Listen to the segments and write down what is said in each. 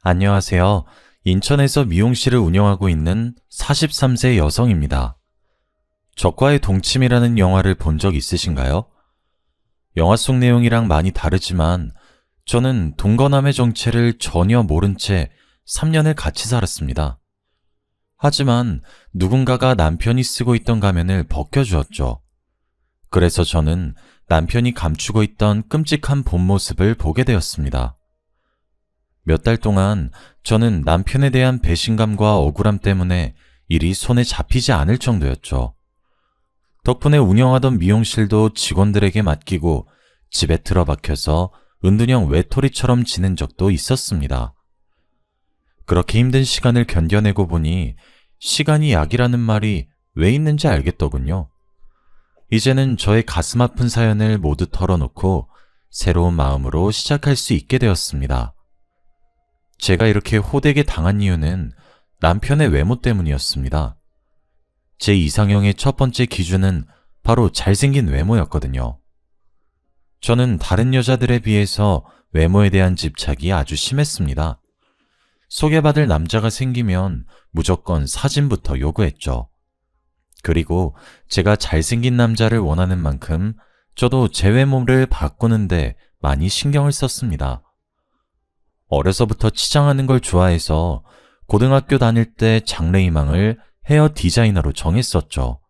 안녕하세요. 인천에서 미용실을 운영하고 있는 43세 여성입니다. 적과의 동침이라는 영화를 본 적 있으신가요? 영화 속 내용이랑 많이 다르지만 저는 동거남의 정체를 전혀 모른 채 3년을 같이 살았습니다. 하지만 누군가가 남편이 쓰고 있던 가면을 벗겨주었죠. 그래서 저는 남편이 감추고 있던 끔찍한 본 모습을 보게 되었습니다. 몇 달 동안 저는 남편에 대한 배신감과 억울함 때문에 일이 손에 잡히지 않을 정도였죠. 덕분에 운영하던 미용실도 직원들에게 맡기고 집에 틀어박혀서 은둔형 외톨이처럼 지낸 적도 있었습니다. 그렇게 힘든 시간을 견뎌내고 보니 시간이 약이라는 말이 왜 있는지 알겠더군요. 이제는 저의 가슴 아픈 사연을 모두 털어놓고 새로운 마음으로 시작할 수 있게 되었습니다. 제가 이렇게 호되게 당한 이유는 남편의 외모 때문이었습니다. 제 이상형의 첫 번째 기준은 바로 잘생긴 외모였거든요. 저는 다른 여자들에 비해서 외모에 대한 집착이 아주 심했습니다. 소개받을 남자가 생기면 무조건 사진부터 요구했죠. 그리고 제가 잘생긴 남자를 원하는 만큼 저도 제 외모를 바꾸는데 많이 신경을 썼습니다. 어려서부터 치장하는 걸 좋아해서 고등학교 다닐 때 장래희망을 헤어 디자이너로 정했었죠.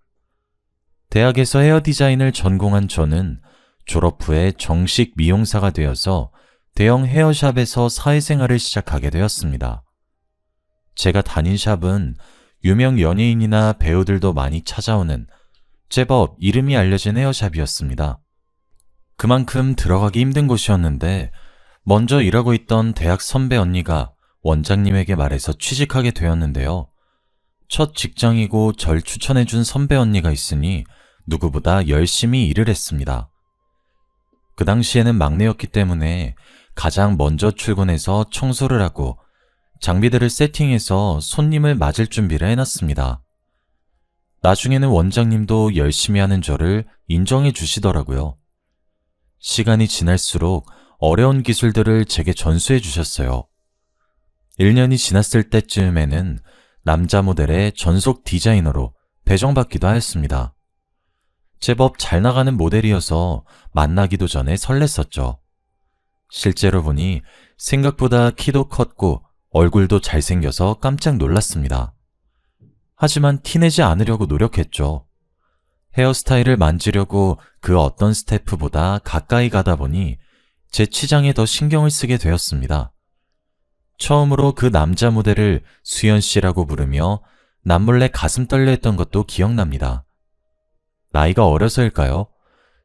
대학에서 헤어 디자인을 전공한 저는 졸업 후에 정식 미용사가 되어서 대형 헤어샵에서 사회생활을 시작하게 되었습니다. 제가 다닌 샵은 유명 연예인이나 배우들도 많이 찾아오는 제법 이름이 알려진 헤어샵이었습니다. 그만큼 들어가기 힘든 곳이었는데 먼저 일하고 있던 대학 선배 언니가 원장님에게 말해서 취직하게 되었는데요. 첫 직장이고 절 추천해준 선배 언니가 있으니 누구보다 열심히 일을 했습니다. 그 당시에는 막내였기 때문에 가장 먼저 출근해서 청소를 하고 장비들을 세팅해서 손님을 맞을 준비를 해놨습니다. 나중에는 원장님도 열심히 하는 저를 인정해 주시더라고요. 시간이 지날수록 어려운 기술들을 제게 전수해 주셨어요. 1년이 지났을 때쯤에는 남자 모델의 전속 디자이너로 배정받기도 하였습니다. 제법 잘 나가는 모델이어서 만나기도 전에 설렜었죠. 실제로 보니 생각보다 키도 컸고 얼굴도 잘생겨서 깜짝 놀랐습니다. 하지만 티내지 않으려고 노력했죠. 헤어스타일을 만지려고 그 어떤 스태프보다 가까이 가다 보니 제 치장에 더 신경을 쓰게 되었습니다. 처음으로 그 남자 모델을 수연 씨라고 부르며 남몰래 가슴 떨려 했던 것도 기억납니다. 나이가 어려서일까요?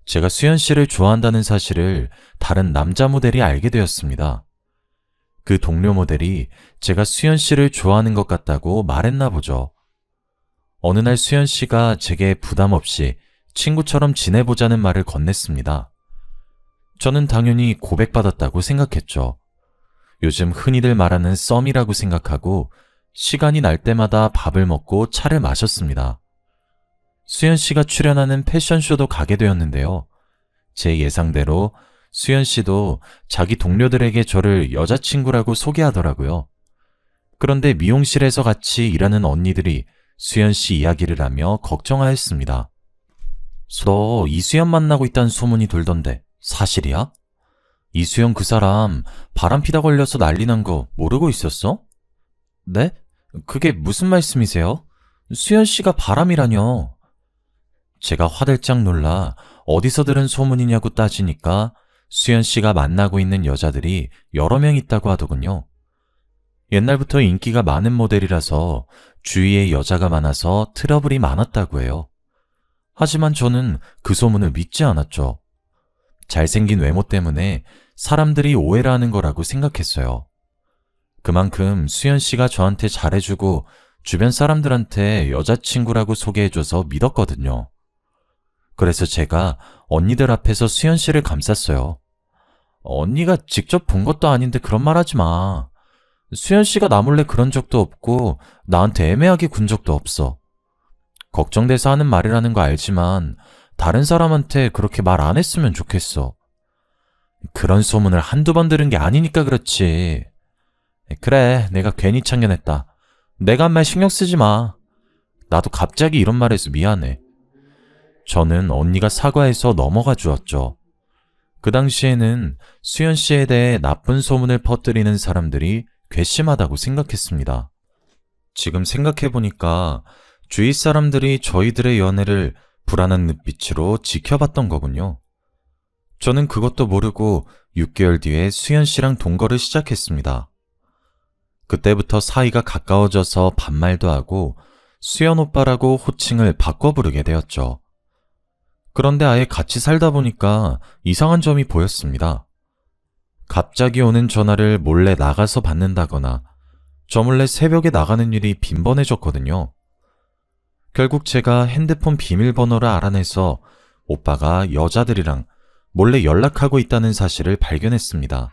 제가 수연 씨를 좋아한다는 사실을 다른 남자 모델이 알게 되었습니다. 그 동료 모델이 제가 수연 씨를 좋아하는 것 같다고 말했나 보죠. 어느 날 수연 씨가 제게 부담 없이 친구처럼 지내보자는 말을 건넸습니다. 저는 당연히 고백받았다고 생각했죠. 요즘 흔히들 말하는 썸이라고 생각하고 시간이 날 때마다 밥을 먹고 차를 마셨습니다. 수연 씨가 출연하는 패션쇼도 가게 되었는데요. 제 예상대로 수연 씨도 자기 동료들에게 저를 여자친구라고 소개하더라고요. 그런데 미용실에서 같이 일하는 언니들이 수연 씨 이야기를 하며 걱정하였습니다. 너 이수연 만나고 있다는 소문이 돌던데 사실이야? 이수연 그 사람 바람피다 걸려서 난리 난 거 모르고 있었어? 네? 그게 무슨 말씀이세요? 수연 씨가 바람이라뇨. 제가 화들짝 놀라 어디서 들은 소문이냐고 따지니까 수연 씨가 만나고 있는 여자들이 여러 명 있다고 하더군요. 옛날부터 인기가 많은 모델이라서 주위에 여자가 많아서 트러블이 많았다고 해요. 하지만 저는 그 소문을 믿지 않았죠. 잘생긴 외모 때문에 사람들이 오해를 하는 거라고 생각했어요. 그만큼 수연 씨가 저한테 잘해주고 주변 사람들한테 여자친구라고 소개해줘서 믿었거든요. 그래서 제가 언니들 앞에서 수연 씨를 감쌌어요. 언니가 직접 본 것도 아닌데 그런 말 하지 마. 수연 씨가 나 몰래 그런 적도 없고 나한테 애매하게 군 적도 없어. 걱정돼서 하는 말이라는 거 알지만 다른 사람한테 그렇게 말 안 했으면 좋겠어. 그런 소문을 한두 번 들은 게 아니니까 그렇지. 그래, 내가 괜히 참견했다. 내가 한 말 신경 쓰지 마. 나도 갑자기 이런 말 해서 미안해. 저는 언니가 사과해서 넘어가 주었죠. 그 당시에는 수연 씨에 대해 나쁜 소문을 퍼뜨리는 사람들이 괘씸하다고 생각했습니다. 지금 생각해보니까 주위 사람들이 저희들의 연애를 불안한 눈빛으로 지켜봤던 거군요. 저는 그것도 모르고 6개월 뒤에 수연 씨랑 동거를 시작했습니다. 그때부터 사이가 가까워져서 반말도 하고 수연 오빠라고 호칭을 바꿔 부르게 되었죠. 그런데 아예 같이 살다 보니까 이상한 점이 보였습니다. 갑자기 오는 전화를 몰래 나가서 받는다거나 저 몰래 새벽에 나가는 일이 빈번해졌거든요. 결국 제가 핸드폰 비밀번호를 알아내서 오빠가 여자들이랑 몰래 연락하고 있다는 사실을 발견했습니다.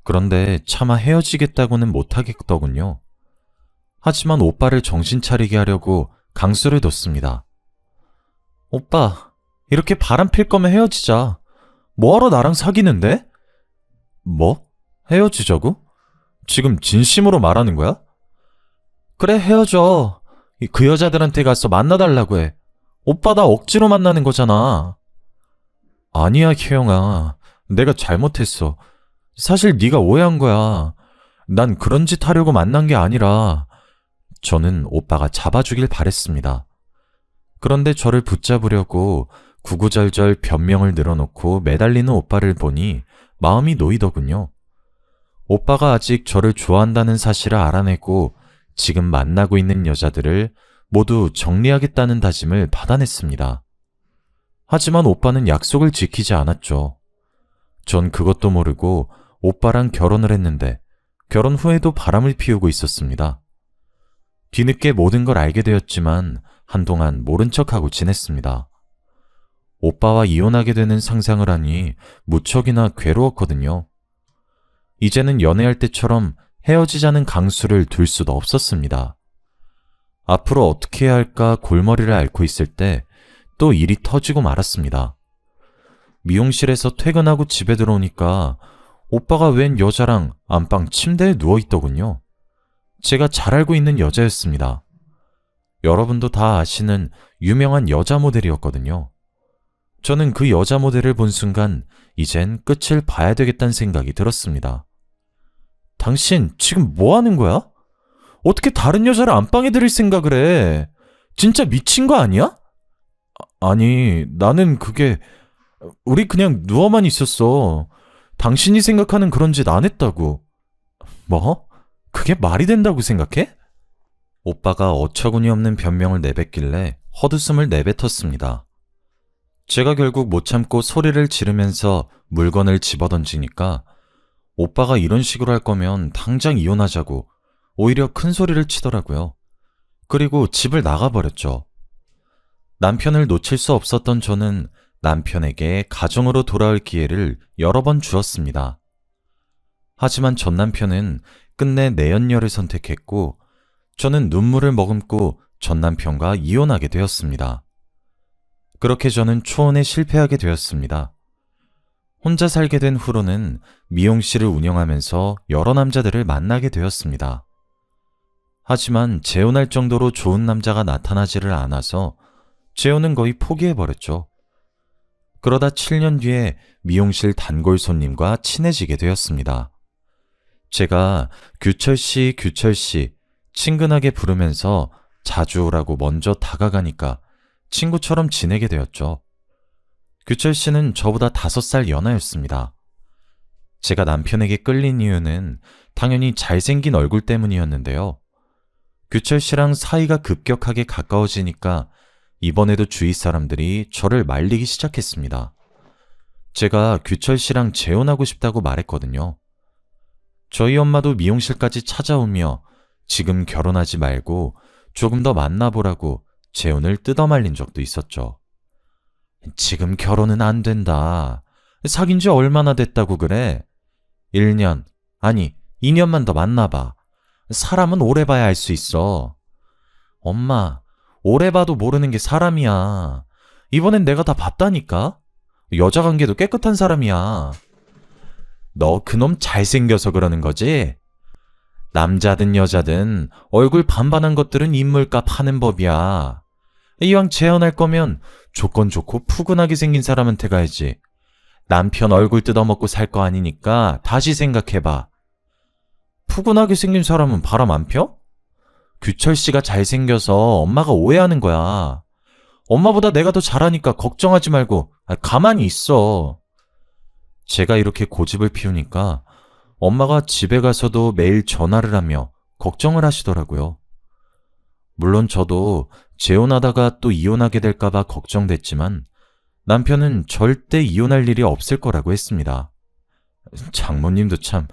그런데 차마 헤어지겠다고는 못하겠더군요. 하지만 오빠를 정신 차리게 하려고 강수를 뒀습니다. 오빠, 이렇게 바람 필 거면 헤어지자. 뭐하러 나랑 사귀는데? 뭐? 헤어지자고? 지금 진심으로 말하는 거야? 그래, 헤어져. 그 여자들한테 가서 만나달라고 해. 오빠 나 억지로 만나는 거잖아. 아니야, 희영아. 내가 잘못했어. 사실 네가 오해한 거야. 난 그런 짓 하려고 만난 게 아니라. 저는 오빠가 잡아주길 바랬습니다. 그런데 저를 붙잡으려고 구구절절 변명을 늘어놓고 매달리는 오빠를 보니 마음이 놓이더군요. 오빠가 아직 저를 좋아한다는 사실을 알아내고 지금 만나고 있는 여자들을 모두 정리하겠다는 다짐을 받아냈습니다. 하지만 오빠는 약속을 지키지 않았죠. 전 그것도 모르고 오빠랑 결혼을 했는데 결혼 후에도 바람을 피우고 있었습니다. 뒤늦게 모든 걸 알게 되었지만 한동안 모른 척하고 지냈습니다. 오빠와 이혼하게 되는 상상을 하니 무척이나 괴로웠거든요. 이제는 연애할 때처럼 헤어지자는 강수를 둘 수도 없었습니다. 앞으로 어떻게 해야 할까 골머리를 앓고 있을 때 또 일이 터지고 말았습니다. 미용실에서 퇴근하고 집에 들어오니까 오빠가 웬 여자랑 안방 침대에 누워있더군요. 제가 잘 알고 있는 여자였습니다. 여러분도 다 아시는 유명한 여자 모델이었거든요. 저는 그 여자 모델을 본 순간 이젠 끝을 봐야 되겠다는 생각이 들었습니다. 당신 지금 뭐 하는 거야? 어떻게 다른 여자를 안방에 들일 생각을 해? 진짜 미친 거 아니야? 아니, 나는 우리 그냥 누워만 있었어. 당신이 생각하는 그런 짓 안 했다고. 뭐? 그게 말이 된다고 생각해? 오빠가 어처구니 없는 변명을 내뱉길래 헛웃음을 내뱉었습니다. 제가 결국 못 참고 소리를 지르면서 물건을 집어던지니까 오빠가 이런 식으로 할 거면 당장 이혼하자고 오히려 큰 소리를 치더라고요. 그리고 집을 나가버렸죠. 남편을 놓칠 수 없었던 저는 남편에게 가정으로 돌아올 기회를 여러 번 주었습니다. 하지만 전 남편은 끝내 내연녀를 선택했고 저는 눈물을 머금고 전 남편과 이혼하게 되었습니다. 그렇게 저는 초혼에 실패하게 되었습니다. 혼자 살게 된 후로는 미용실을 운영하면서 여러 남자들을 만나게 되었습니다. 하지만 재혼할 정도로 좋은 남자가 나타나지를 않아서 재혼은 거의 포기해버렸죠. 그러다 7년 뒤에 미용실 단골 손님과 친해지게 되었습니다. 제가 규철씨, 규철씨 친근하게 부르면서 자주 오라고 먼저 다가가니까 친구처럼 지내게 되었죠. 규철씨는 저보다 5살 연하였습니다. 제가 남편에게 끌린 이유는 당연히 잘생긴 얼굴 때문이었는데요. 규철씨랑 사이가 급격하게 가까워지니까 이번에도 주위 사람들이 저를 말리기 시작했습니다. 제가 규철씨랑 재혼하고 싶다고 말했거든요. 저희 엄마도 미용실까지 찾아오며 지금 결혼하지 말고 조금 더 만나보라고 재혼을 뜯어말린 적도 있었죠. 지금 결혼은 안 된다. 사귄 지 얼마나 됐다고 그래? 1년, 아니 2년만 더 만나봐. 사람은 오래 봐야 알 수 있어. 엄마, 오래 봐도 모르는 게 사람이야. 이번엔 내가 다 봤다니까? 여자 관계도 깨끗한 사람이야. 너 그놈 잘생겨서 그러는 거지? 남자든 여자든 얼굴 반반한 것들은 인물값 하는 법이야. 이왕 재혼할 거면 조건 좋고 푸근하게 생긴 사람한테 가야지. 남편 얼굴 뜯어먹고 살 거 아니니까 다시 생각해봐. 푸근하게 생긴 사람은 바람 안 펴? 규철 씨가 잘생겨서 엄마가 오해하는 거야. 엄마보다 내가 더 잘하니까 걱정하지 말고 가만히 있어. 제가 이렇게 고집을 피우니까 엄마가 집에 가서도 매일 전화를 하며 걱정을 하시더라고요. 물론 저도 재혼하다가 또 이혼하게 될까봐 걱정됐지만 남편은 절대 이혼할 일이 없을 거라고 했습니다. 장모님도 참,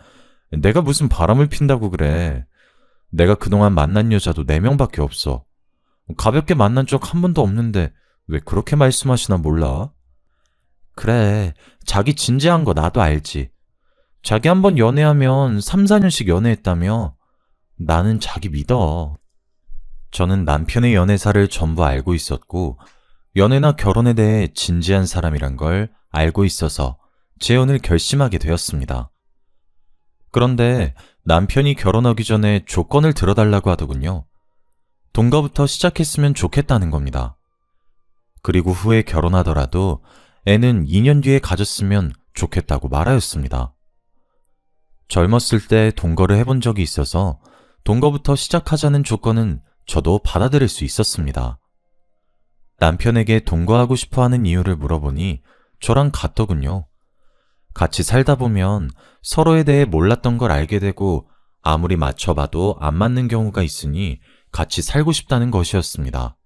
내가 무슨 바람을 핀다고 그래. 내가 그동안 만난 여자도 4명밖에 없어. 가볍게 만난 적 한 번도 없는데 왜 그렇게 말씀하시나 몰라? 그래, 자기 진지한 거 나도 알지. 자기 한번 연애하면 3, 4년씩 연애했다며. 나는 자기 믿어. 저는 남편의 연애사를 전부 알고 있었고 연애나 결혼에 대해 진지한 사람이란 걸 알고 있어서 재혼을 결심하게 되었습니다. 그런데 남편이 결혼하기 전에 조건을 들어달라고 하더군요. 동거부터 시작했으면 좋겠다는 겁니다. 그리고 후에 결혼하더라도 애는 2년 뒤에 가졌으면 좋겠다고 말하였습니다. 젊었을 때 동거를 해본 적이 있어서 동거부터 시작하자는 조건은 저도 받아들일 수 있었습니다. 남편에게 동거하고 싶어 하는 이유를 물어보니 저랑 같더군요. 같이 살다 보면 서로에 대해 몰랐던 걸 알게 되고 아무리 맞춰봐도 안 맞는 경우가 있으니 같이 살고 싶다는 것이었습니다.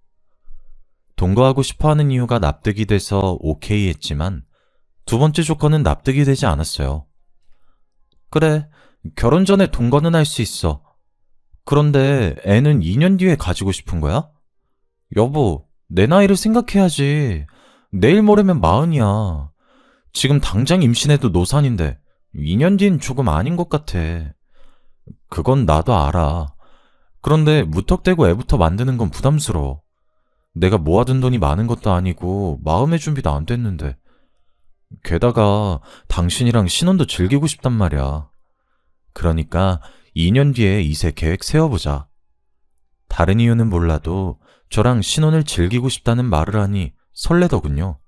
동거하고 싶어 하는 이유가 납득이 돼서 오케이 했지만 두 번째 조건은 납득이 되지 않았어요. 그래, 결혼 전에 동거는 할 수 있어. 그런데 애는 2년 뒤에 가지고 싶은 거야? 여보, 내 나이를 생각해야지. 내일 모레면 40이야. 지금 당장 임신해도 노산인데 2년 뒤는 조금 아닌 것 같아. 그건 나도 알아. 그런데 무턱대고 애부터 만드는 건 부담스러워. 내가 모아둔 돈이 많은 것도 아니고 마음의 준비도 안 됐는데. 게다가 당신이랑 신혼도 즐기고 싶단 말이야. 그러니까 2년 뒤에 이세 계획 세워보자. 다른 이유는 몰라도 저랑 신혼을 즐기고 싶다는 말을 하니 설레더군요.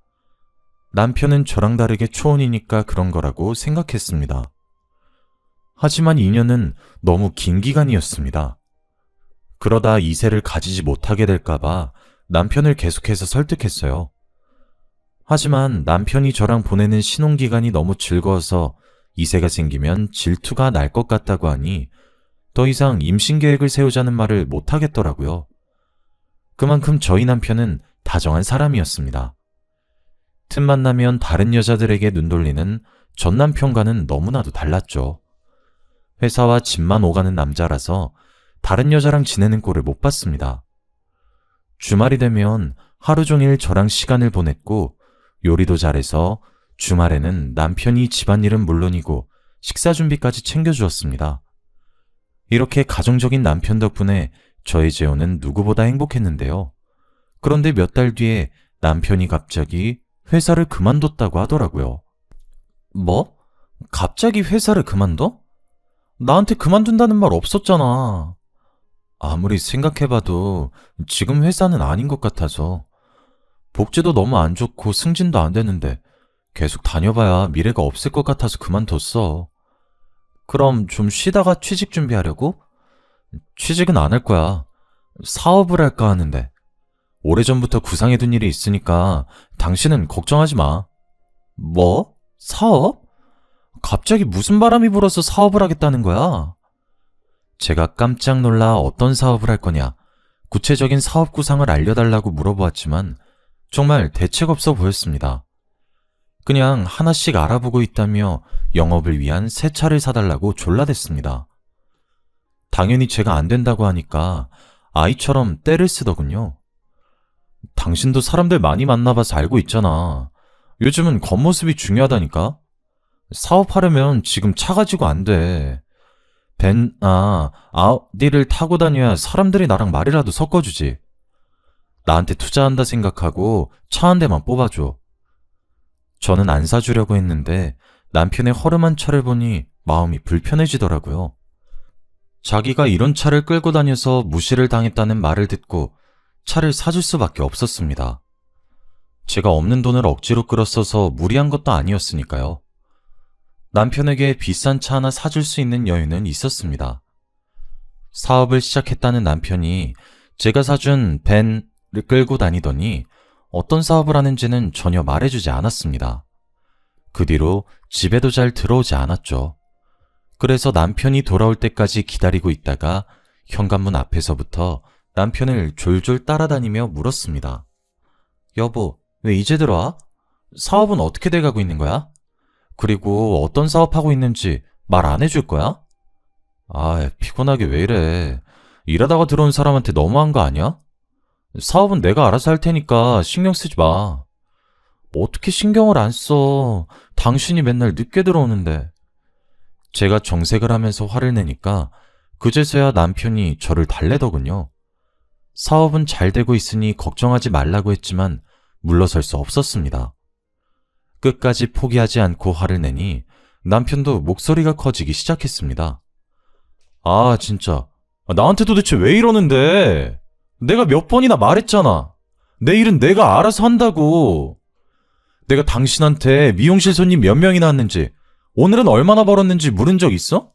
남편은 저랑 다르게 초혼이니까 그런 거라고 생각했습니다. 하지만 2년은 너무 긴 기간이었습니다. 그러다 이세를 가지지 못하게 될까봐 남편을 계속해서 설득했어요. 하지만 남편이 저랑 보내는 신혼기간이 너무 즐거워서 이세가 생기면 질투가 날 것 같다고 하니 더 이상 임신 계획을 세우자는 말을 못하겠더라고요. 그만큼 저희 남편은 다정한 사람이었습니다. 틈만 나면 다른 여자들에게 눈 돌리는 전 남편과는 너무나도 달랐죠. 회사와 집만 오가는 남자라서 다른 여자랑 지내는 꼴을 못 봤습니다. 주말이 되면 하루 종일 저랑 시간을 보냈고 요리도 잘해서 주말에는 남편이 집안일은 물론이고 식사 준비까지 챙겨주었습니다. 이렇게 가정적인 남편 덕분에 저의 재혼은 누구보다 행복했는데요. 그런데 몇 달 뒤에 남편이 갑자기 회사를 그만뒀다고 하더라고요. 뭐? 갑자기 회사를 그만둬? 나한테 그만둔다는 말 없었잖아. 아무리 생각해봐도 지금 회사는 아닌 것 같아서. 복지도 너무 안 좋고 승진도 안 되는데 계속 다녀봐야 미래가 없을 것 같아서 그만뒀어. 그럼 좀 쉬다가 취직 준비하려고? 취직은 안 할 거야. 사업을 할까 하는데. 오래전부터 구상해둔 일이 있으니까 당신은 걱정하지 마. 뭐? 사업? 갑자기 무슨 바람이 불어서 사업을 하겠다는 거야? 제가 깜짝 놀라 어떤 사업을 할 거냐, 구체적인 사업 구상을 알려달라고 물어보았지만 정말 대책 없어 보였습니다. 그냥 하나씩 알아보고 있다며 영업을 위한 새 차를 사달라고 졸라댔습니다. 당연히 제가 안 된다고 하니까 아이처럼 떼를 쓰더군요. 당신도 사람들 많이 만나봐서 알고 있잖아. 요즘은 겉모습이 중요하다니까? 사업하려면 지금 차 가지고 안 돼. 아우디를 타고 다녀야 사람들이 나랑 말이라도 섞어주지. 나한테 투자한다 생각하고 차 한 대만 뽑아줘. 저는 안 사주려고 했는데 남편의 허름한 차를 보니 마음이 불편해지더라고요. 자기가 이런 차를 끌고 다녀서 무시를 당했다는 말을 듣고 차를 사줄 수밖에 없었습니다. 제가 없는 돈을 억지로 끌어써서 무리한 것도 아니었으니까요. 남편에게 비싼 차 하나 사줄 수 있는 여유는 있었습니다. 사업을 시작했다는 남편이 제가 사준 벤을 끌고 다니더니 어떤 사업을 하는지는 전혀 말해주지 않았습니다. 그 뒤로 집에도 잘 들어오지 않았죠. 그래서 남편이 돌아올 때까지 기다리고 있다가 현관문 앞에서부터 남편을 졸졸 따라다니며 물었습니다. 여보, 왜 이제 들어와? 사업은 어떻게 돼가고 있는 거야? 그리고 어떤 사업하고 있는지 말 안 해줄 거야? 아, 피곤하게 왜 이래. 일하다가 들어온 사람한테 너무한 거 아니야? 사업은 내가 알아서 할 테니까 신경 쓰지 마. 어떻게 신경을 안 써? 당신이 맨날 늦게 들어오는데. 제가 정색을 하면서 화를 내니까 그제서야 남편이 저를 달래더군요. 사업은 잘 되고 있으니 걱정하지 말라고 했지만 물러설 수 없었습니다. 끝까지 포기하지 않고 화를 내니 남편도 목소리가 커지기 시작했습니다. 아, 진짜. 나한테 도대체 왜 이러는데? 내가 몇 번이나 말했잖아. 내 일은 내가 알아서 한다고. 내가 당신한테 미용실 손님 몇 명이나 왔는지, 오늘은 얼마나 벌었는지 물은 적 있어?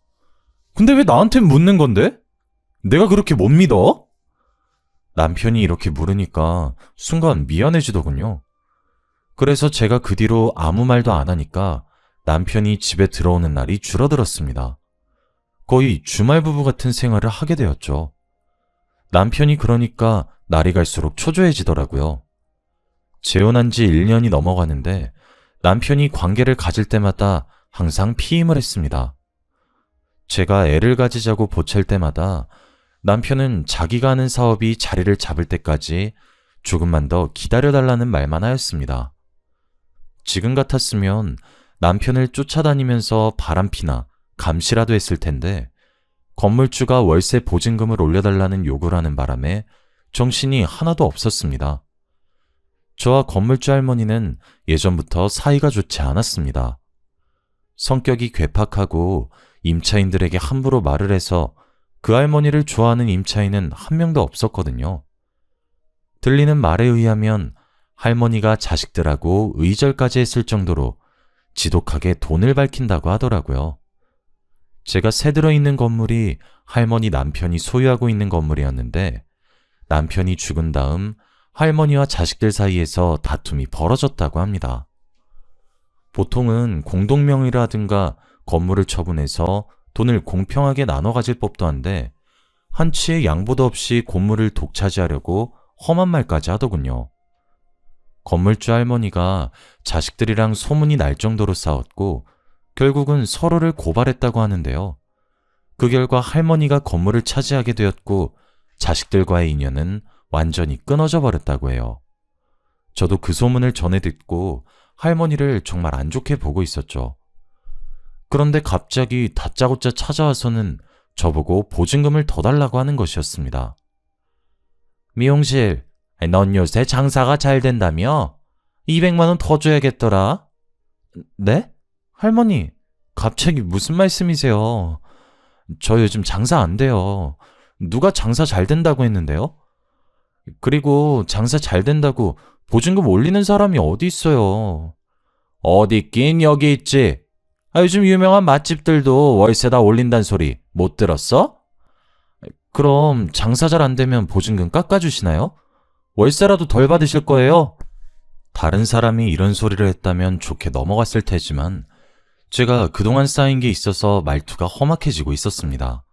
근데 왜 나한테 묻는 건데? 내가 그렇게 못 믿어? 남편이 이렇게 물으니까 순간 미안해지더군요. 그래서 제가 그 뒤로 아무 말도 안 하니까 남편이 집에 들어오는 날이 줄어들었습니다. 거의 주말 부부 같은 생활을 하게 되었죠. 남편이 그러니까 날이 갈수록 초조해지더라고요. 재혼한 지 1년이 넘어가는데 남편이 관계를 가질 때마다 항상 피임을 했습니다. 제가 애를 가지자고 보챌 때마다 남편은 자기가 하는 사업이 자리를 잡을 때까지 조금만 더 기다려달라는 말만 하였습니다. 지금 같았으면 남편을 쫓아다니면서 바람피나 감시라도 했을 텐데 건물주가 월세 보증금을 올려달라는 요구를 하는 바람에 정신이 하나도 없었습니다. 저와 건물주 할머니는 예전부터 사이가 좋지 않았습니다. 성격이 괴팍하고 임차인들에게 함부로 말을 해서 그 할머니를 좋아하는 임차인은 한 명도 없었거든요. 들리는 말에 의하면 할머니가 자식들하고 의절까지 했을 정도로 지독하게 돈을 밝힌다고 하더라고요. 제가 새 들어있는 건물이 할머니 남편이 소유하고 있는 건물이었는데 남편이 죽은 다음 할머니와 자식들 사이에서 다툼이 벌어졌다고 합니다. 보통은 공동명의라든가 건물을 처분해서 돈을 공평하게 나눠 가질 법도 한데 한치의 양보도 없이 건물을 독차지하려고 험한 말까지 하더군요. 건물주 할머니가 자식들이랑 소문이 날 정도로 싸웠고 결국은 서로를 고발했다고 하는데요. 그 결과 할머니가 건물을 차지하게 되었고 자식들과의 인연은 완전히 끊어져 버렸다고 해요. 저도 그 소문을 전해 듣고 할머니를 정말 안 좋게 보고 있었죠. 그런데 갑자기 다짜고짜 찾아와서는 저보고 보증금을 더 달라고 하는 것이었습니다. 미용실, 넌 요새 장사가 잘 된다며? 200만 원 더 줘야겠더라. 네? 할머니, 갑자기 무슨 말씀이세요? 저 요즘 장사 안 돼요. 누가 장사 잘 된다고 했는데요? 그리고 장사 잘 된다고 보증금 올리는 사람이 어디 있어요? 어디 있긴 여기 있지. 요즘 유명한 맛집들도 월세 다 올린다는 소리 못 들었어? 그럼 장사 잘 안 되면 보증금 깎아주시나요? 월세라도 덜 받으실 거예요? 다른 사람이 이런 소리를 했다면 좋게 넘어갔을 테지만 제가 그동안 쌓인 게 있어서 말투가 험악해지고 있었습니다.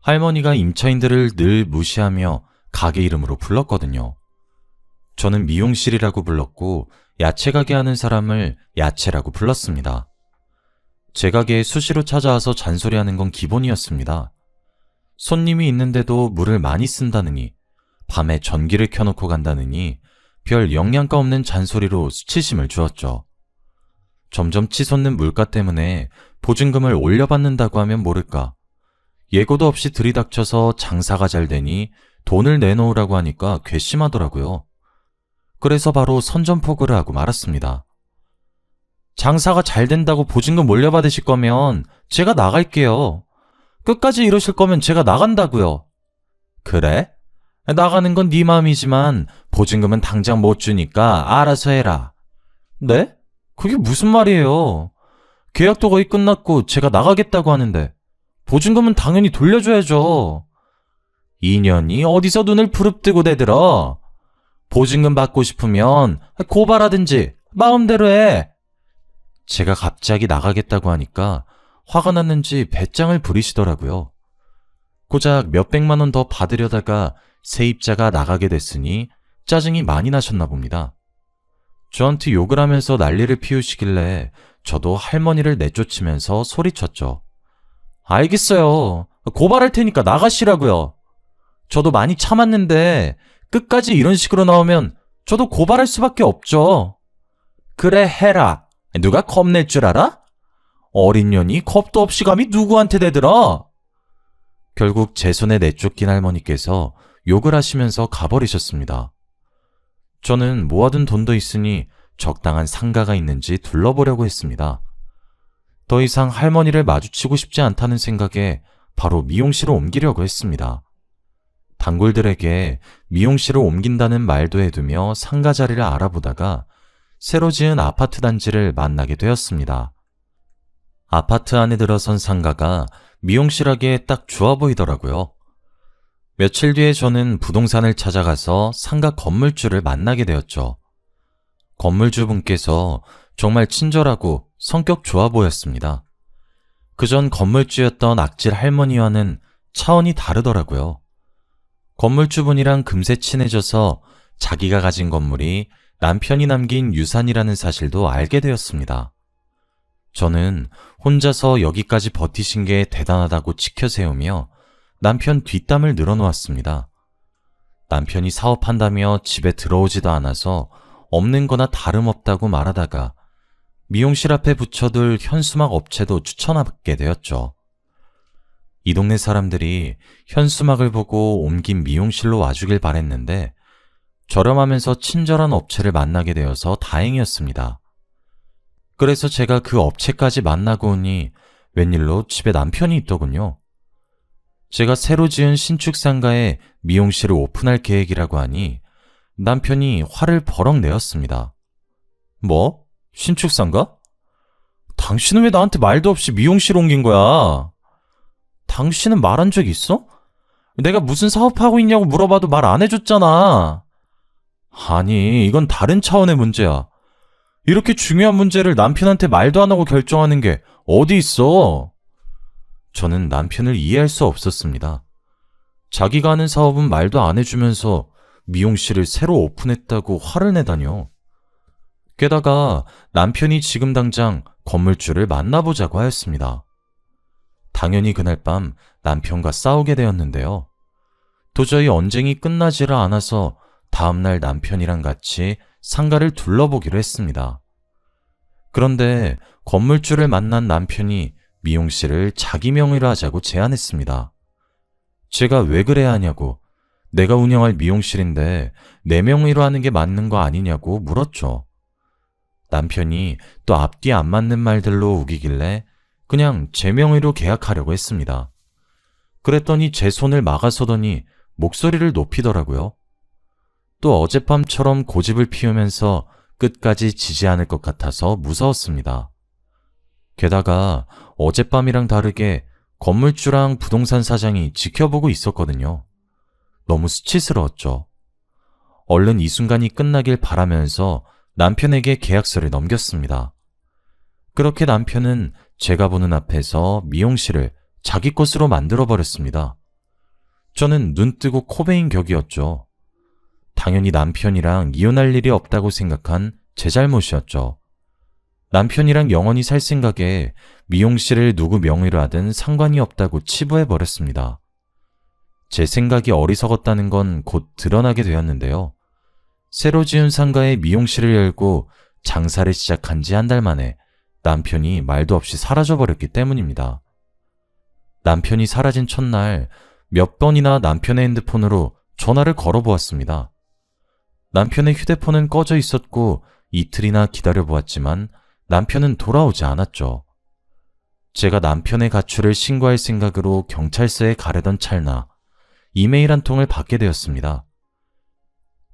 할머니가 임차인들을 늘 무시하며 가게 이름으로 불렀거든요. 저는 미용실이라고 불렀고 야채 가게 하는 사람을 야채라고 불렀습니다. 제 가게에 수시로 찾아와서 잔소리하는 건 기본이었습니다. 손님이 있는데도 물을 많이 쓴다느니, 밤에 전기를 켜놓고 간다느니 별 영양가 없는 잔소리로 수치심을 주었죠. 점점 치솟는 물가 때문에 보증금을 올려받는다고 하면 모를까. 예고도 없이 들이닥쳐서 장사가 잘 되니 돈을 내놓으라고 하니까 괘씸하더라고요. 그래서 바로 선전포고를 하고 말았습니다. 장사가 잘 된다고 보증금 올려받으실 거면 제가 나갈게요. 끝까지 이러실 거면 제가 나간다고요. 그래? 나가는 건 네 마음이지만 보증금은 당장 못 주니까 알아서 해라. 네? 그게 무슨 말이에요? 계약도 거의 끝났고 제가 나가겠다고 하는데 보증금은 당연히 돌려줘야죠. 2년이 어디서 눈을 부릅뜨고 대들어? 보증금 받고 싶으면 고발하든지 마음대로 해. 제가 갑자기 나가겠다고 하니까 화가 났는지 배짱을 부리시더라고요. 고작 몇백만 원 더 받으려다가 세입자가 나가게 됐으니 짜증이 많이 나셨나 봅니다. 저한테 욕을 하면서 난리를 피우시길래 저도 할머니를 내쫓으면서 소리쳤죠. 알겠어요. 고발할 테니까 나가시라고요. 저도 많이 참았는데 끝까지 이런 식으로 나오면 저도 고발할 수밖에 없죠. 그래 해라. 누가 겁낼 줄 알아? 어린 년이 겁도 없이 감히 누구한테 대들어? 결국 제 손에 내쫓긴 할머니께서 욕을 하시면서 가버리셨습니다. 저는 모아둔 돈도 있으니 적당한 상가가 있는지 둘러보려고 했습니다. 더 이상 할머니를 마주치고 싶지 않다는 생각에 바로 미용실을 옮기려고 했습니다. 단골들에게 미용실을 옮긴다는 말도 해두며 상가 자리를 알아보다가 새로 지은 아파트 단지를 만나게 되었습니다. 아파트 안에 들어선 상가가 미용실하기에 딱 좋아 보이더라고요. 며칠 뒤에 저는 부동산을 찾아가서 상가 건물주를 만나게 되었죠. 건물주분께서 정말 친절하고 성격 좋아 보였습니다. 그전 건물주였던 악질 할머니와는 차원이 다르더라고요. 건물주분이랑 금세 친해져서 자기가 가진 건물이 남편이 남긴 유산이라는 사실도 알게 되었습니다. 저는 혼자서 여기까지 버티신 게 대단하다고 치켜세우며 남편 뒷담을 늘어놓았습니다. 남편이 사업한다며 집에 들어오지도 않아서 없는 거나 다름없다고 말하다가 미용실 앞에 붙여둘 현수막 업체도 추천하게 되었죠. 이 동네 사람들이 현수막을 보고 옮긴 미용실로 와주길 바랬는데 저렴하면서 친절한 업체를 만나게 되어서 다행이었습니다. 그래서 제가 그 업체까지 만나고 오니 웬일로 집에 남편이 있더군요. 제가 새로 지은 신축 상가에 미용실을 오픈할 계획이라고 하니 남편이 화를 버럭 내었습니다. 뭐? 신축 상가? 당신은 왜 나한테 말도 없이 미용실 옮긴 거야? 당신은 말한 적 있어? 내가 무슨 사업하고 있냐고 물어봐도 말 안 해줬잖아. 아니, 이건 다른 차원의 문제야. 이렇게 중요한 문제를 남편한테 말도 안 하고 결정하는 게 어디 있어? 저는 남편을 이해할 수 없었습니다. 자기가 하는 사업은 말도 안 해주면서 미용실을 새로 오픈했다고 화를 내다뇨. 게다가 남편이 지금 당장 건물주를 만나보자고 하였습니다. 당연히 그날 밤 남편과 싸우게 되었는데요. 도저히 언쟁이 끝나지를 않아서 다음날 남편이랑 같이 상가를 둘러보기로 했습니다. 그런데 건물주를 만난 남편이 미용실을 자기 명의로 하자고 제안했습니다. 제가 왜 그래야 하냐고, 내가 운영할 미용실인데 내 명의로 하는 게 맞는 거 아니냐고 물었죠. 남편이 또 앞뒤 안 맞는 말들로 우기길래 그냥 제 명의로 계약하려고 했습니다. 그랬더니 제 손을 막아서더니 목소리를 높이더라고요. 또 어젯밤처럼 고집을 피우면서 끝까지 지지 않을 것 같아서 무서웠습니다. 게다가 어젯밤이랑 다르게 건물주랑 부동산 사장이 지켜보고 있었거든요. 너무 수치스러웠죠. 얼른 이 순간이 끝나길 바라면서 남편에게 계약서를 넘겼습니다. 그렇게 남편은 제가 보는 앞에서 미용실을 자기 것으로 만들어버렸습니다. 저는 눈 뜨고 코 베인 격이었죠. 당연히 남편이랑 이혼할 일이 없다고 생각한 제 잘못이었죠. 남편이랑 영원히 살 생각에 미용실을 누구 명의로 하든 상관이 없다고 치부해버렸습니다. 제 생각이 어리석었다는 건 곧 드러나게 되었는데요. 새로 지은 상가에 미용실을 열고 장사를 시작한 지 한 달 만에 남편이 말도 없이 사라져버렸기 때문입니다. 남편이 사라진 첫날 몇 번이나 남편의 핸드폰으로 전화를 걸어보았습니다. 남편의 휴대폰은 꺼져 있었고 이틀이나 기다려보았지만 남편은 돌아오지 않았죠. 제가 남편의 가출을 신고할 생각으로 경찰서에 가려던 찰나 이메일 한 통을 받게 되었습니다.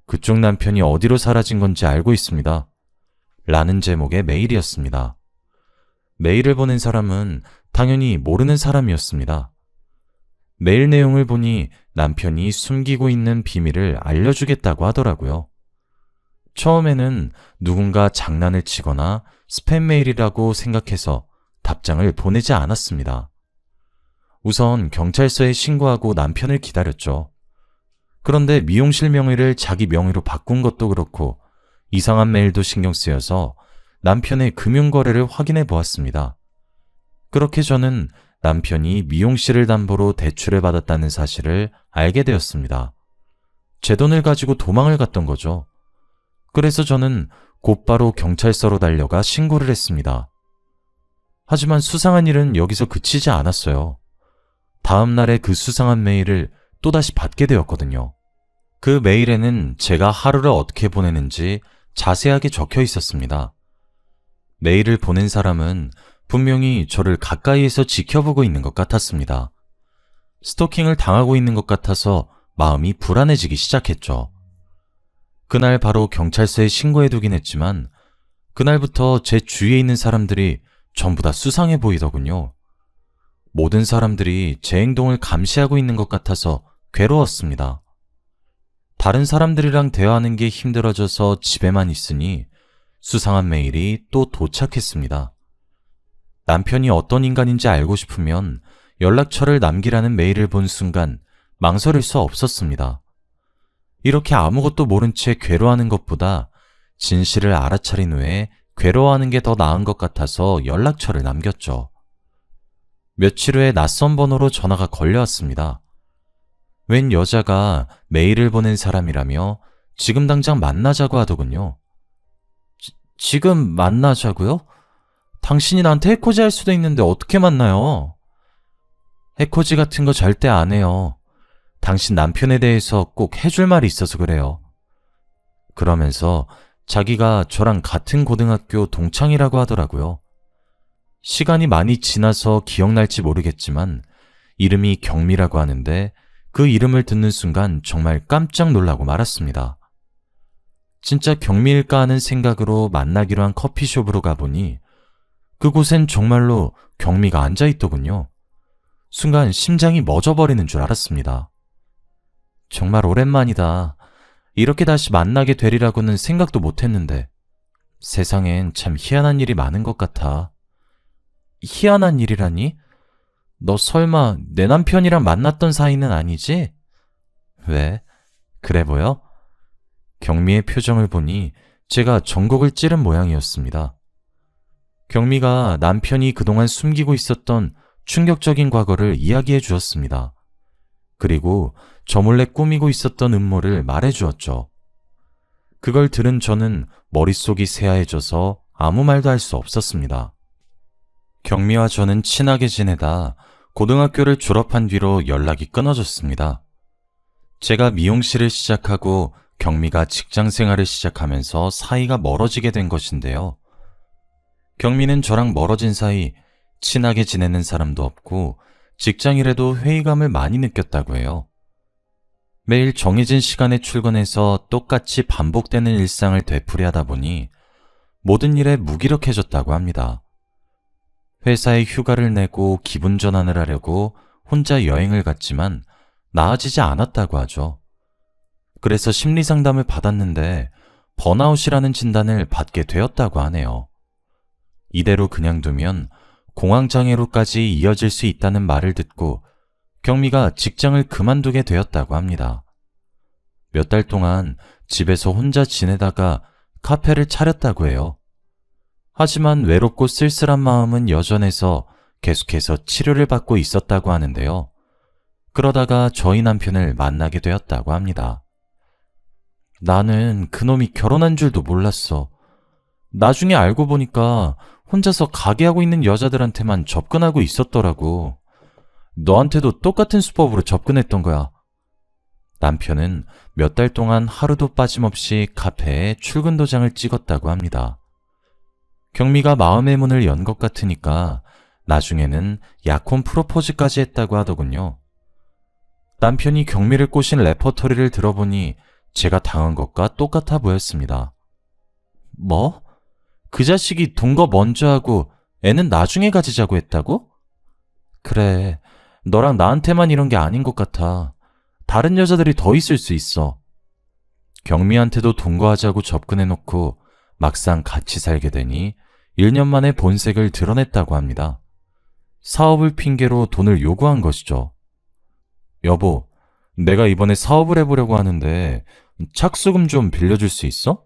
그쪽 남편이 어디로 사라진 건지 알고 있습니다. 라는 제목의 메일이었습니다. 메일을 보낸 사람은 당연히 모르는 사람이었습니다. 메일 내용을 보니 남편이 숨기고 있는 비밀을 알려주겠다고 하더라고요. 처음에는 누군가 장난을 치거나 스팸 메일이라고 생각해서 답장을 보내지 않았습니다. 우선 경찰서에 신고하고 남편을 기다렸죠. 그런데 미용실 명의를 자기 명의로 바꾼 것도 그렇고 이상한 메일도 신경 쓰여서 남편의 금융거래를 확인해 보았습니다. 그렇게 저는 남편이 미용실을 담보로 대출을 받았다는 사실을 알게 되었습니다. 제 돈을 가지고 도망을 갔던 거죠. 그래서 저는 곧바로 경찰서로 달려가 신고를 했습니다. 하지만 수상한 일은 여기서 그치지 않았어요. 다음 날에 그 수상한 메일을 또다시 받게 되었거든요. 그 메일에는 제가 하루를 어떻게 보내는지 자세하게 적혀 있었습니다. 메일을 보낸 사람은 분명히 저를 가까이에서 지켜보고 있는 것 같았습니다. 스토킹을 당하고 있는 것 같아서 마음이 불안해지기 시작했죠. 그날 바로 경찰서에 신고해두긴 했지만 그날부터 제 주위에 있는 사람들이 전부 다 수상해 보이더군요. 모든 사람들이 제 행동을 감시하고 있는 것 같아서 괴로웠습니다. 다른 사람들이랑 대화하는 게 힘들어져서 집에만 있으니 수상한 메일이 또 도착했습니다. 남편이 어떤 인간인지 알고 싶으면 연락처를 남기라는 메일을 본 순간 망설일 수 없었습니다. 이렇게 아무것도 모른 채 괴로워하는 것보다 진실을 알아차린 후에 괴로워하는 게 더 나은 것 같아서 연락처를 남겼죠. 며칠 후에 낯선 번호로 전화가 걸려왔습니다. 웬 여자가 메일을 보낸 사람이라며 지금 당장 만나자고 하더군요. 지금 만나자고요? 당신이 나한테 해코지 할 수도 있는데 어떻게 만나요? 해코지 같은 거 절대 안 해요. 당신 남편에 대해서 꼭 해줄 말이 있어서 그래요. 그러면서 자기가 저랑 같은 고등학교 동창이라고 하더라고요. 시간이 많이 지나서 기억날지 모르겠지만 이름이 경미라고 하는데 그 이름을 듣는 순간 정말 깜짝 놀라고 말았습니다. 진짜 경미일까 하는 생각으로 만나기로 한 커피숍으로 가보니 그곳엔 정말로 경미가 앉아있더군요. 순간 심장이 멎어버리는 줄 알았습니다. 정말 오랜만이다. 이렇게 다시 만나게 되리라고는 생각도 못했는데 세상엔 참 희한한 일이 많은 것 같아. 희한한 일이라니? 너 설마 내 남편이랑 만났던 사이는 아니지? 왜? 그래 보여? 경미의 표정을 보니 제가 전곡을 찌른 모양이었습니다. 경미가 남편이 그동안 숨기고 있었던 충격적인 과거를 이야기해 주었습니다. 그리고 저 몰래 꾸미고 있었던 음모를 말해 주었죠. 그걸 들은 저는 머릿속이 새하얘져서 아무 말도 할 수 없었습니다. 경미와 저는 친하게 지내다 고등학교를 졸업한 뒤로 연락이 끊어졌습니다. 제가 미용실을 시작하고 경미가 직장 생활을 시작하면서 사이가 멀어지게 된 것인데요. 경미는 저랑 멀어진 사이 친하게 지내는 사람도 없고 직장일에도 회의감을 많이 느꼈다고 해요. 매일 정해진 시간에 출근해서 똑같이 반복되는 일상을 되풀이하다 보니 모든 일에 무기력해졌다고 합니다. 회사에 휴가를 내고 기분 전환을 하려고 혼자 여행을 갔지만 나아지지 않았다고 하죠. 그래서 심리상담을 받았는데 번아웃이라는 진단을 받게 되었다고 하네요. 이대로 그냥 두면 공황장애로까지 이어질 수 있다는 말을 듣고 경미가 직장을 그만두게 되었다고 합니다. 몇 달 동안 집에서 혼자 지내다가 카페를 차렸다고 해요. 하지만 외롭고 쓸쓸한 마음은 여전해서 계속해서 치료를 받고 있었다고 하는데요. 그러다가 저희 남편을 만나게 되었다고 합니다. 나는 그놈이 결혼한 줄도 몰랐어. 나중에 알고 보니까 혼자서 가게하고 있는 여자들한테만 접근하고 있었더라고. 너한테도 똑같은 수법으로 접근했던 거야. 남편은 몇 달 동안 하루도 빠짐없이 카페에 출근 도장을 찍었다고 합니다. 경미가 마음의 문을 연 것 같으니까 나중에는 약혼 프로포즈까지 했다고 하더군요. 남편이 경미를 꼬신 레퍼토리를 들어보니 제가 당한 것과 똑같아 보였습니다. 뭐? 그 자식이 돈 거 먼저 하고 애는 나중에 가지자고 했다고? 그래, 너랑 나한테만 이런 게 아닌 것 같아. 다른 여자들이 더 있을 수 있어. 경미한테도 동거하자고 접근해놓고 막상 같이 살게 되니 1년 만에 본색을 드러냈다고 합니다. 사업을 핑계로 돈을 요구한 것이죠. 여보, 내가 이번에 사업을 해보려고 하는데 착수금 좀 빌려줄 수 있어?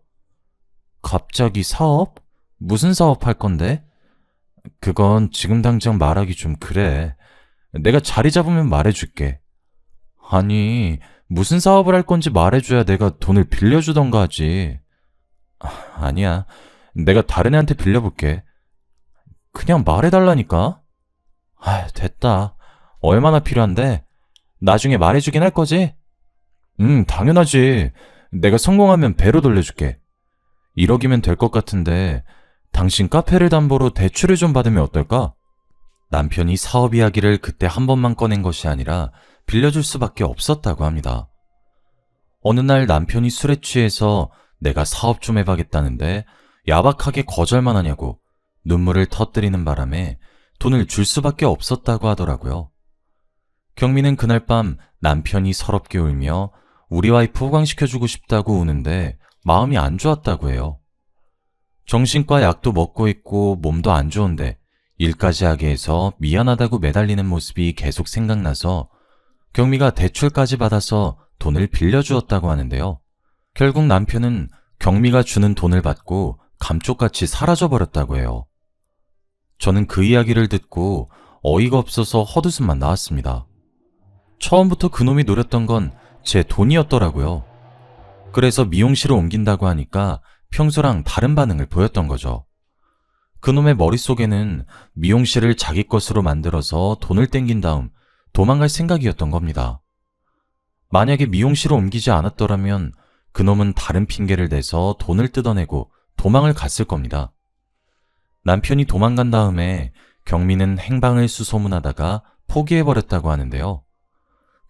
갑자기 사업? 무슨 사업 할 건데? 그건 지금 당장 말하기 좀 그래. 내가 자리 잡으면 말해줄게. 아니, 무슨 사업을 할 건지 말해줘야 내가 돈을 빌려주던가 하지. 아니야. 내가 다른 애한테 빌려볼게. 그냥 말해달라니까. 됐다. 얼마나 필요한데? 나중에 말해주긴 할 거지? 당연하지. 내가 성공하면 배로 돌려줄게. 1억이면 될 것 같은데 당신 카페를 담보로 대출을 좀 받으면 어떨까? 남편이 사업 이야기를 그때 한 번만 꺼낸 것이 아니라 빌려줄 수밖에 없었다고 합니다. 어느 날 남편이 술에 취해서 내가 사업 좀 해봐겠다는데 야박하게 거절만 하냐고 눈물을 터뜨리는 바람에 돈을 줄 수밖에 없었다고 하더라고요. 경미는 그날 밤 남편이 서럽게 울며 우리 와이프 호강시켜주고 싶다고 우는데 마음이 안 좋았다고 해요. 정신과 약도 먹고 있고 몸도 안 좋은데 일까지 하게 해서 미안하다고 매달리는 모습이 계속 생각나서 경미가 대출까지 받아서 돈을 빌려주었다고 하는데요. 결국 남편은 경미가 주는 돈을 받고 감쪽같이 사라져버렸다고 해요. 저는 그 이야기를 듣고 어이가 없어서 헛웃음만 나왔습니다. 처음부터 그놈이 노렸던 건 제 돈이었더라고요. 그래서 미용실을 옮긴다고 하니까 평소랑 다른 반응을 보였던 거죠. 그놈의 머릿속에는 미용실을 자기 것으로 만들어서 돈을 땡긴 다음 도망갈 생각이었던 겁니다. 만약에 미용실을 옮기지 않았더라면 그놈은 다른 핑계를 대서 돈을 뜯어내고 도망을 갔을 겁니다. 남편이 도망간 다음에 경미는 행방을 수소문하다가 포기해버렸다고 하는데요.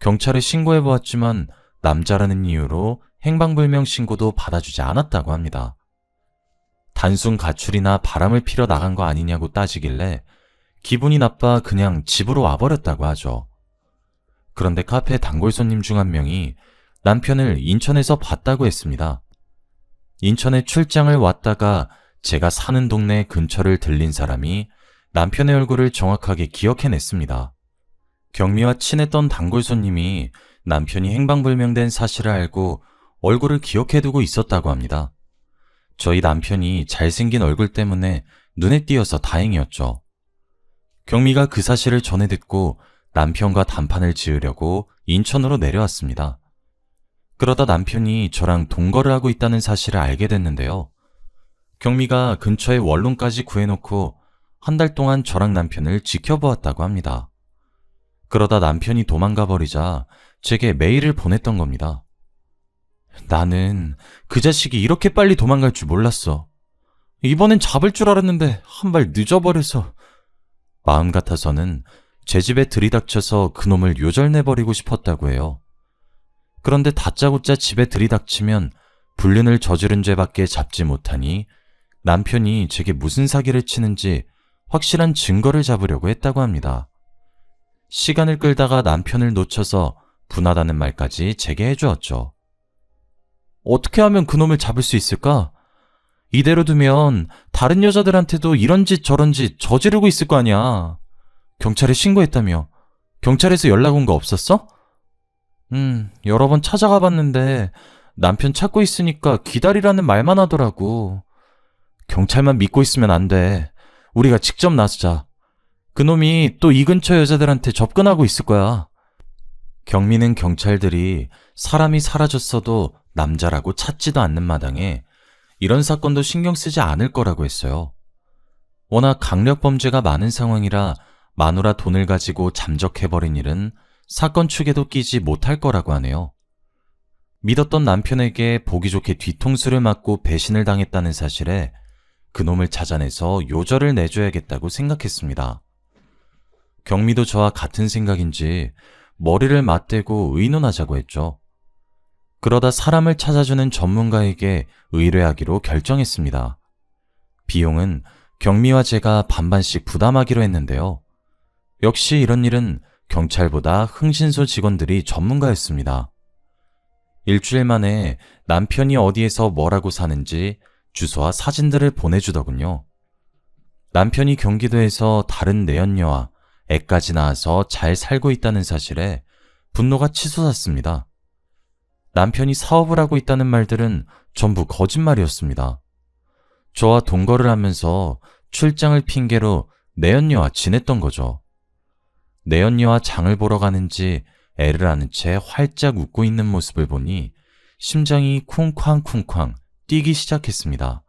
경찰에 신고해보았지만 남자라는 이유로 행방불명 신고도 받아주지 않았다고 합니다. 단순 가출이나 바람을 피러 나간 거 아니냐고 따지길래 기분이 나빠 그냥 집으로 와버렸다고 하죠. 그런데 카페 단골 손님 중 한 명이 남편을 인천에서 봤다고 했습니다. 인천에 출장을 왔다가 제가 사는 동네 근처를 들린 사람이 남편의 얼굴을 정확하게 기억해냈습니다. 경미와 친했던 단골 손님이 남편이 행방불명된 사실을 알고 얼굴을 기억해두고 있었다고 합니다. 저희 남편이 잘생긴 얼굴 때문에 눈에 띄어서 다행이었죠. 경미가 그 사실을 전해 듣고 남편과 단판을 지으려고 인천으로 내려왔습니다. 그러다 남편이 저랑 동거를 하고 있다는 사실을 알게 됐는데요. 경미가 근처에 원룸까지 구해놓고 한 달 동안 저랑 남편을 지켜보았다고 합니다. 그러다 남편이 도망가 버리자 제게 메일을 보냈던 겁니다. 나는 그 자식이 이렇게 빨리 도망갈 줄 몰랐어. 이번엔 잡을 줄 알았는데 한 발 늦어버려서. 마음 같아서는 제 집에 들이닥쳐서 그놈을 요절내버리고 싶었다고 해요. 그런데 다짜고짜 집에 들이닥치면 불륜을 저지른 죄밖에 잡지 못하니 남편이 제게 무슨 사기를 치는지 확실한 증거를 잡으려고 했다고 합니다. 시간을 끌다가 남편을 놓쳐서 분하다는 말까지 제게 해주었죠. 어떻게 하면 그놈을 잡을 수 있을까? 이대로 두면 다른 여자들한테도 이런 짓 저런 짓 저지르고 있을 거 아니야. 경찰에 신고했다며. 경찰에서 연락 온 거 없었어? 여러 번 찾아가 봤는데 남편 찾고 있으니까 기다리라는 말만 하더라고. 경찰만 믿고 있으면 안 돼. 우리가 직접 나서자. 그놈이 또 이 근처 여자들한테 접근하고 있을 거야. 경미는 경찰들이 사람이 사라졌어도 남자라고 찾지도 않는 마당에 이런 사건도 신경 쓰지 않을 거라고 했어요. 워낙 강력범죄가 많은 상황이라 마누라 돈을 가지고 잠적해버린 일은 사건 축에도 끼지 못할 거라고 하네요. 믿었던 남편에게 보기 좋게 뒤통수를 맞고 배신을 당했다는 사실에 그놈을 찾아내서 요절을 내줘야겠다고 생각했습니다. 경미도 저와 같은 생각인지 머리를 맞대고 의논하자고 했죠. 그러다 사람을 찾아주는 전문가에게 의뢰하기로 결정했습니다. 비용은 경미와 제가 반반씩 부담하기로 했는데요. 역시 이런 일은 경찰보다 흥신소 직원들이 전문가였습니다. 일주일 만에 남편이 어디에서 뭐라고 사는지 주소와 사진들을 보내주더군요. 남편이 경기도에서 다른 내연녀와 애까지 낳아서 잘 살고 있다는 사실에 분노가 치솟았습니다. 남편이 사업을 하고 있다는 말들은 전부 거짓말이었습니다. 저와 동거를 하면서 출장을 핑계로 내연녀와 지냈던 거죠. 내연녀와 장을 보러 가는지 애를 안은 채 활짝 웃고 있는 모습을 보니 심장이 쿵쾅쿵쾅 뛰기 시작했습니다.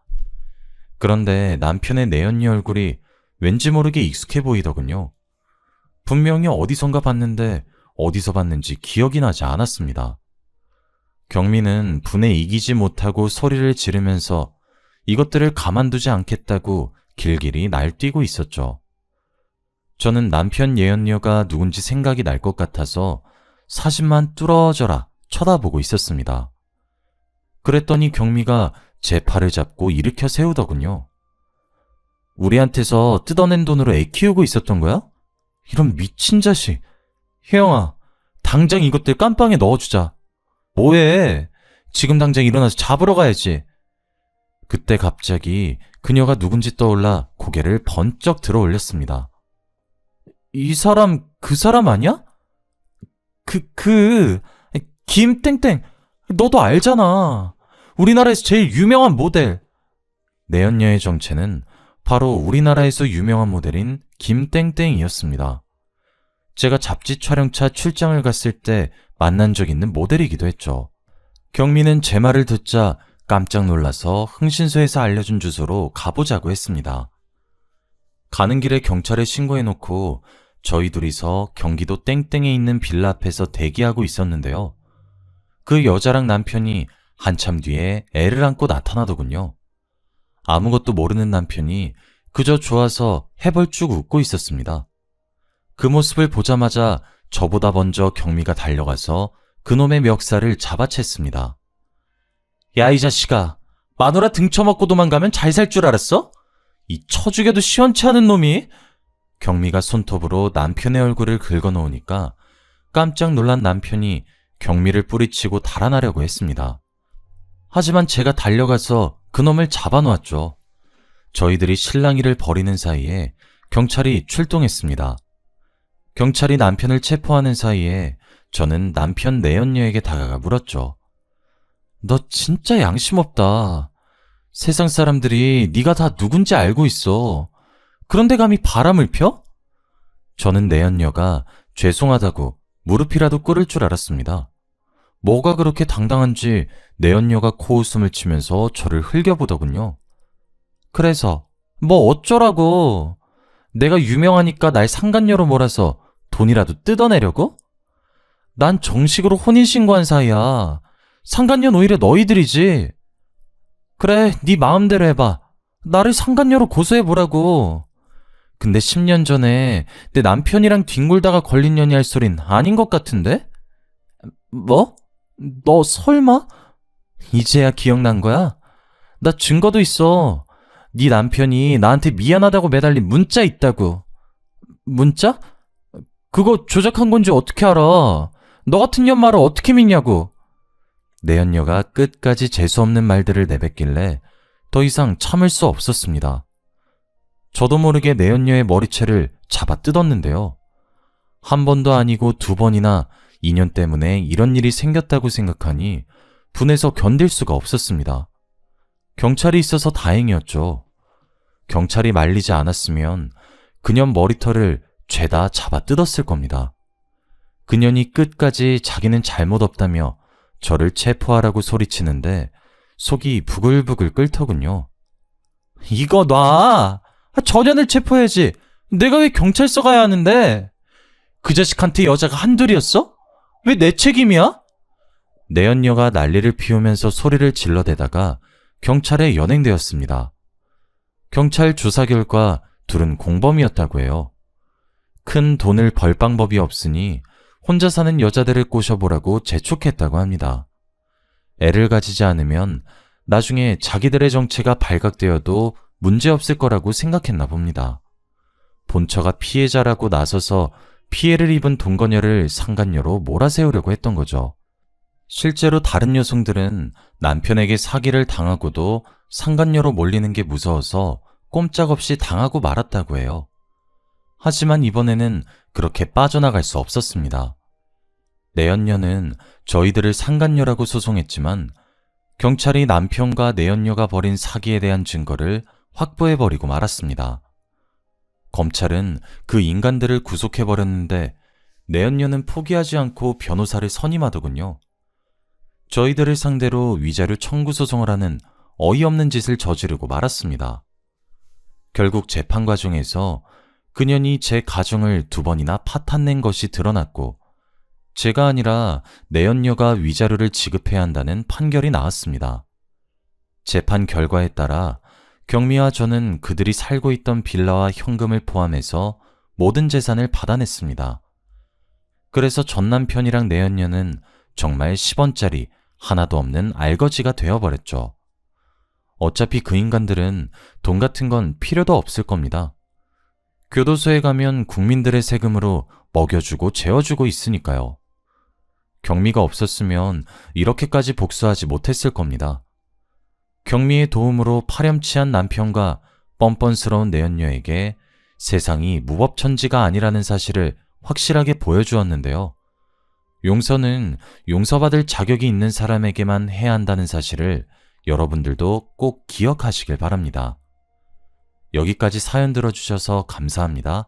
그런데 남편의 내연녀 얼굴이 왠지 모르게 익숙해 보이더군요. 분명히 어디선가 봤는데 어디서 봤는지 기억이 나지 않았습니다. 경미는 분에 이기지 못하고 소리를 지르면서 이것들을 가만두지 않겠다고 길길이 날뛰고 있었죠. 저는 남편 예언녀가 누군지 생각이 날 것 같아서 사심만 뚫어져라 쳐다보고 있었습니다. 그랬더니 경미가 제 팔을 잡고 일으켜 세우더군요. 우리한테서 뜯어낸 돈으로 애 키우고 있었던 거야? 이런 미친 자식. 혜영아, 당장 이것들 깜빵에 넣어주자. 뭐해? 지금 당장 일어나서 잡으러 가야지. 그때 갑자기 그녀가 누군지 떠올라 고개를 번쩍 들어 올렸습니다. 이 사람 그 사람 아니야? 김땡땡, 너도 알잖아. 우리나라에서 제일 유명한 모델. 내연녀의 정체는 바로 우리나라에서 유명한 모델인 김땡땡이었습니다. 제가 잡지 촬영차 출장을 갔을 때 만난 적 있는 모델이기도 했죠. 경미는 제 말을 듣자 깜짝 놀라서 흥신소에서 알려준 주소로 가보자고 했습니다. 가는 길에 경찰에 신고해놓고 저희 둘이서 경기도 땡땡에 있는 빌라 앞에서 대기하고 있었는데요. 그 여자랑 남편이 한참 뒤에 애를 안고 나타나더군요. 아무것도 모르는 남편이 그저 좋아서 해벌쭉 웃고 있었습니다. 그 모습을 보자마자 저보다 먼저 경미가 달려가서 그놈의 멱살을 잡아챘습니다. 야, 이 자식아, 마누라 등쳐먹고 도망가면 잘 살 줄 알았어? 이 쳐죽여도 시원치 않은 놈이? 경미가 손톱으로 남편의 얼굴을 긁어놓으니까 깜짝 놀란 남편이 경미를 뿌리치고 달아나려고 했습니다. 하지만 제가 달려가서 그놈을 잡아놓았죠. 저희들이 실랑이를 벌이는 사이에 경찰이 출동했습니다. 경찰이 남편을 체포하는 사이에 저는 남편 내연녀에게 다가가 물었죠. 너 진짜 양심 없다. 세상 사람들이 네가 다 누군지 알고 있어. 그런데 감히 바람을 펴? 저는 내연녀가 죄송하다고 무릎이라도 꿇을 줄 알았습니다. 뭐가 그렇게 당당한지 내연녀가 코웃음을 치면서 저를 흘겨보더군요. 그래서 뭐 어쩌라고? 내가 유명하니까 날 상간녀로 몰아서 돈이라도 뜯어내려고? 난 정식으로 혼인신고한 사이야. 상간녀는 오히려 너희들이지. 그래, 네 마음대로 해봐. 나를 상간녀로 고소해보라고. 근데 10년 전에 내 남편이랑 뒹굴다가 걸린 년이 할 소린 아닌 것 같은데? 뭐? 너 설마? 이제야 기억난 거야? 나 증거도 있어. 네 남편이 나한테 미안하다고 매달린 문자 있다고. 문자? 그거 조작한 건지 어떻게 알아? 너 같은 년 말을 어떻게 믿냐고. 내연녀가 끝까지 재수없는 말들을 내뱉길래 더 이상 참을 수 없었습니다. 저도 모르게 내연녀의 머리채를 잡아 뜯었는데요. 한 번도 아니고 두 번이나 인연 때문에 이런 일이 생겼다고 생각하니 분해서 견딜 수가 없었습니다. 경찰이 있어서 다행이었죠. 경찰이 말리지 않았으면 그년 머리털을 죄다 잡아 뜯었을 겁니다. 그년이 끝까지 자기는 잘못 없다며 저를 체포하라고 소리치는데 속이 부글부글 끓더군요. 이거 놔! 저 년을 체포해야지. 내가 왜 경찰서 가야 하는데? 그 자식한테 여자가 한둘이었어? 왜 내 책임이야? 내연녀가 난리를 피우면서 소리를 질러대다가 경찰에 연행되었습니다. 경찰 조사 결과 둘은 공범이었다고 해요. 큰 돈을 벌 방법이 없으니 혼자 사는 여자들을 꼬셔보라고 재촉했다고 합니다. 애를 가지지 않으면 나중에 자기들의 정체가 발각되어도 문제없을 거라고 생각했나 봅니다. 본처가 피해자라고 나서서 피해를 입은 동거녀를 상간녀로 몰아세우려고 했던 거죠. 실제로 다른 여성들은 남편에게 사기를 당하고도 상간녀로 몰리는 게 무서워서 꼼짝없이 당하고 말았다고 해요. 하지만 이번에는 그렇게 빠져나갈 수 없었습니다. 내연녀는 저희들을 상간녀라고 소송했지만 경찰이 남편과 내연녀가 벌인 사기에 대한 증거를 확보해버리고 말았습니다. 검찰은 그 인간들을 구속해버렸는데 내연녀는 포기하지 않고 변호사를 선임하더군요. 저희들을 상대로 위자료 청구 소송을 하는 어이없는 짓을 저지르고 말았습니다. 결국 재판 과정에서 그년이 제 가정을 2번이나 파탄낸 것이 드러났고 제가 아니라 내연녀가 위자료를 지급해야 한다는 판결이 나왔습니다. 재판 결과에 따라 경미와 저는 그들이 살고 있던 빌라와 현금을 포함해서 모든 재산을 받아냈습니다. 그래서 전 남편이랑 내연녀는 정말 10원짜리 하나도 없는 알거지가 되어버렸죠. 어차피 그 인간들은 돈 같은 건 필요도 없을 겁니다. 교도소에 가면 국민들의 세금으로 먹여주고 재워주고 있으니까요. 경미가 없었으면 이렇게까지 복수하지 못했을 겁니다. 경미의 도움으로 파렴치한 남편과 뻔뻔스러운 내연녀에게 세상이 무법천지가 아니라는 사실을 확실하게 보여주었는데요. 용서는 용서받을 자격이 있는 사람에게만 해야 한다는 사실을 여러분들도 꼭 기억하시길 바랍니다. 여기까지 사연 들어주셔서 감사합니다.